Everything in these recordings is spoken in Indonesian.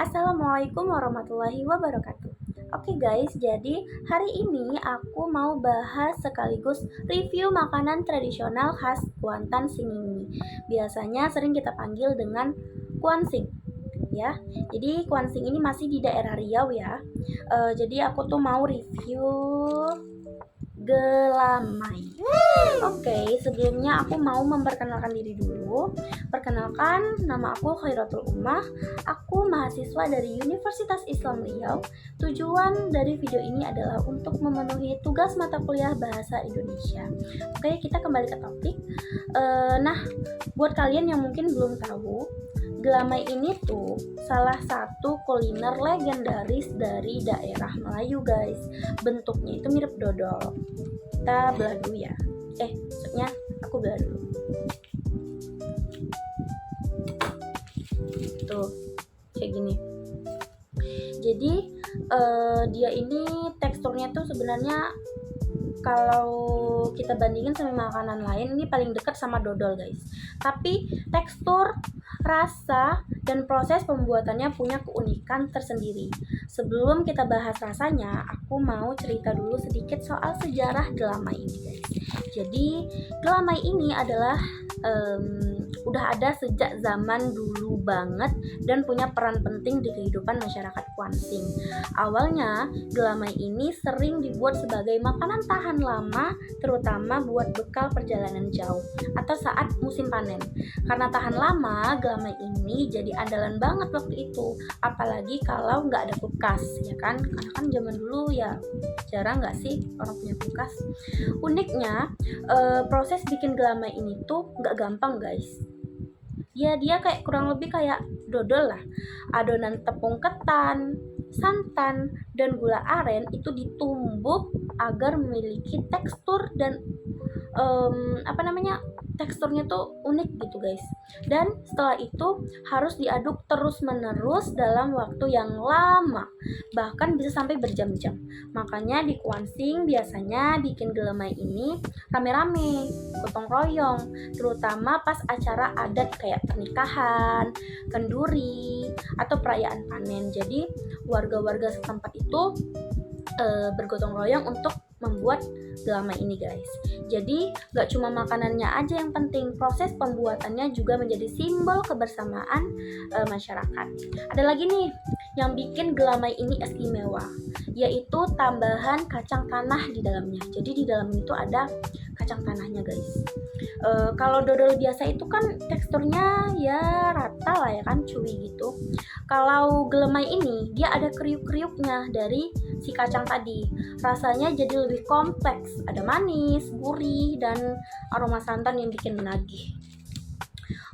Assalamualaikum warahmatullahi wabarakatuh. Oke guys, jadi hari ini aku mau bahas sekaligus review makanan tradisional khas Kuantan Singingi. Biasanya sering kita panggil dengan Kuansing ya. Jadi Kuansing ini masih di daerah Riau ya. Jadi aku tuh mau review gelamai. Oke, sebelumnya aku mau memperkenalkan diri dulu. Perkenalkan, nama aku Khairatul Ummah. Aku mahasiswa dari Universitas Islam Riau. Tujuan dari video ini adalah untuk memenuhi tugas mata kuliah Bahasa Indonesia. Oke, kita kembali ke topik. Nah, buat kalian yang mungkin belum tahu, gelamai ini tuh salah satu kuliner legendaris dari daerah Melayu guys. Bentuknya itu mirip dodol. Kita belah dulu ya. Maksudnya aku belah dulu. Tuh, kayak gini. Jadi dia ini teksturnya tuh sebenarnya kalau kita bandingin sama makanan lain, ini paling dekat sama dodol guys. Tapi tekstur, rasa, dan proses pembuatannya punya keunikan tersendiri. Sebelum kita bahas rasanya, aku mau cerita dulu sedikit soal sejarah gelamai ini guys. Jadi gelamai ini adalah udah ada sejak zaman dulu banget dan punya peran penting di kehidupan masyarakat Kuansing. Awalnya gelamai ini sering dibuat sebagai makanan tahan lama, terutama buat bekal perjalanan jauh atau saat musim panen. Karena tahan lama, gelamai ini jadi andalan banget waktu itu, apalagi kalau nggak ada kulkas ya kan, karena kan zaman dulu ya jarang nggak sih orang punya kulkas. Uniknya proses bikin gelamai ini tuh nggak gampang guys. Ya dia kayak kurang lebih kayak dodol lah. Adonan tepung ketan, santan, dan gula aren itu ditumbuk agar memiliki tekstur dan teksturnya tuh unik gitu guys. Dan setelah itu harus diaduk terus menerus dalam waktu yang lama, bahkan bisa sampai berjam-jam. Makanya di Kuansing biasanya bikin gelamai ini rame-rame, gotong royong, terutama pas acara adat kayak pernikahan, kenduri, atau perayaan panen. Jadi warga-warga setempat itu bergotong royong untuk membuat gelamai ini guys. Jadi gak cuma makanannya aja yang penting, proses pembuatannya juga menjadi simbol kebersamaan masyarakat. Ada lagi nih yang bikin gelamai ini istimewa, yaitu tambahan kacang tanah di dalamnya. Jadi di dalam itu ada kacang tanahnya guys. Kalau dodol biasa itu kan teksturnya ya rata lah ya kan, chewy gitu. Kalau gelamai ini dia ada kriuk-kriuknya dari si kacang tadi. Rasanya jadi lebih kompleks, ada manis, gurih, dan aroma santan yang bikin menagih.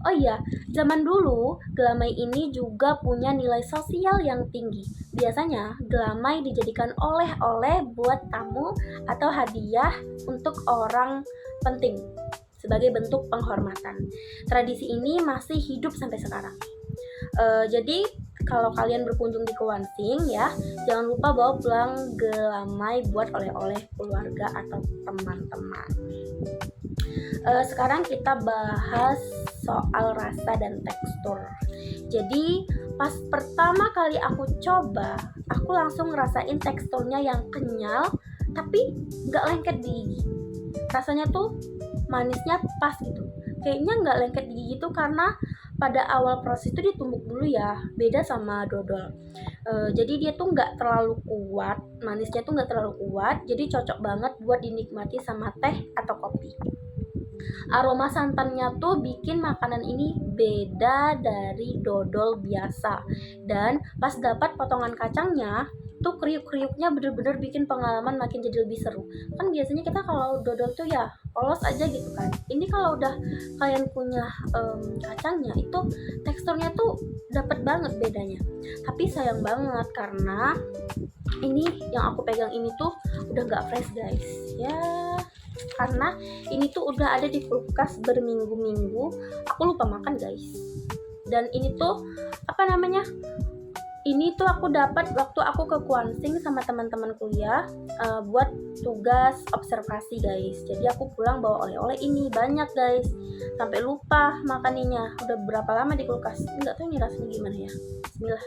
Oh iya, zaman dulu gelamai ini juga punya nilai sosial yang tinggi. Biasanya gelamai dijadikan oleh-oleh buat tamu atau hadiah untuk orang penting sebagai bentuk penghormatan. Tradisi ini masih hidup sampai sekarang. Jadi kalau kalian berkunjung di Kuansing ya, jangan lupa bawa pulang gelamai buat oleh-oleh keluarga atau teman-teman. Sekarang kita bahas soal rasa dan tekstur. Jadi pas pertama kali aku coba, aku langsung ngerasain teksturnya yang kenyal tapi nggak lengket di gigi. Rasanya tuh manisnya pas gitu. Kayaknya nggak lengket di gigi tuh karena pada awal proses itu ditumbuk dulu ya, beda sama dodol. Jadi dia tuh nggak terlalu kuat, manisnya tuh nggak terlalu kuat, jadi cocok banget buat dinikmati sama teh atau kopi. Aroma santannya tuh bikin makanan ini beda dari dodol biasa. Dan pas dapat potongan kacangnya, tuh kriuk-kriuknya bener-bener bikin pengalaman makin jadi lebih seru. Kan biasanya kita kalau dodol tuh ya polos aja gitu kan. Ini kalau udah kalian punya kacangnya, itu teksturnya tuh dapat banget bedanya. Tapi sayang banget karena ini yang aku pegang ini tuh udah gak fresh guys. Ya karena ini tuh udah ada di kulkas berminggu-minggu, aku lupa makan guys. Dan ini tuh Ini tuh aku dapat waktu aku ke Kuansing sama teman-teman kuliah buat tugas observasi guys. Jadi aku pulang bawa oleh-oleh ini banyak guys. Sampai lupa makaninya. Udah berapa lama di kulkas? Enggak tahu ini rasanya gimana ya. Bismillah.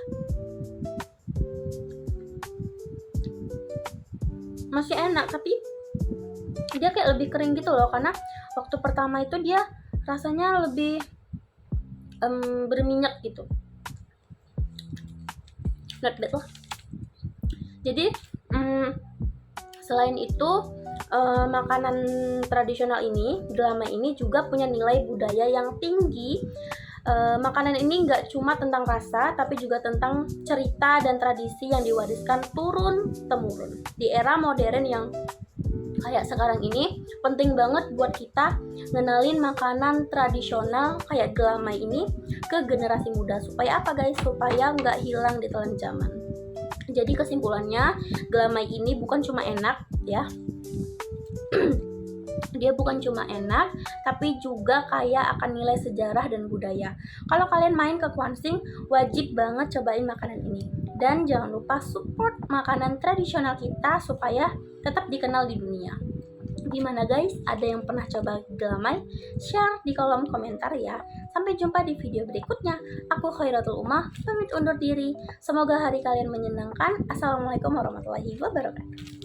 Masih enak tapi dia kayak lebih kering gitu loh, karena waktu pertama itu dia rasanya lebih berminyak gitu. Not bad loh. Jadi selain itu makanan tradisional ini, gelamai ini juga punya nilai budaya yang tinggi. Makanan ini nggak cuma tentang rasa, tapi juga tentang cerita dan tradisi yang diwariskan turun-temurun. Di era modern yang kayak sekarang ini, penting banget buat kita ngenalin makanan tradisional kayak gelamai ini ke generasi muda. Supaya apa guys? Supaya nggak hilang di telan zaman. Jadi kesimpulannya, gelamai ini bukan cuma enak ya. Dia bukan cuma enak, tapi juga kaya akan nilai sejarah dan budaya. Kalau kalian main ke Kuansing, wajib banget cobain makanan ini. Dan jangan lupa support makanan tradisional kita supaya tetap dikenal di dunia. Gimana guys? Ada yang pernah coba gelamai? Share di kolom komentar ya. Sampai jumpa di video berikutnya. Aku Khairatul Umah, pamit undur diri. Semoga hari kalian menyenangkan. Assalamualaikum warahmatullahi wabarakatuh.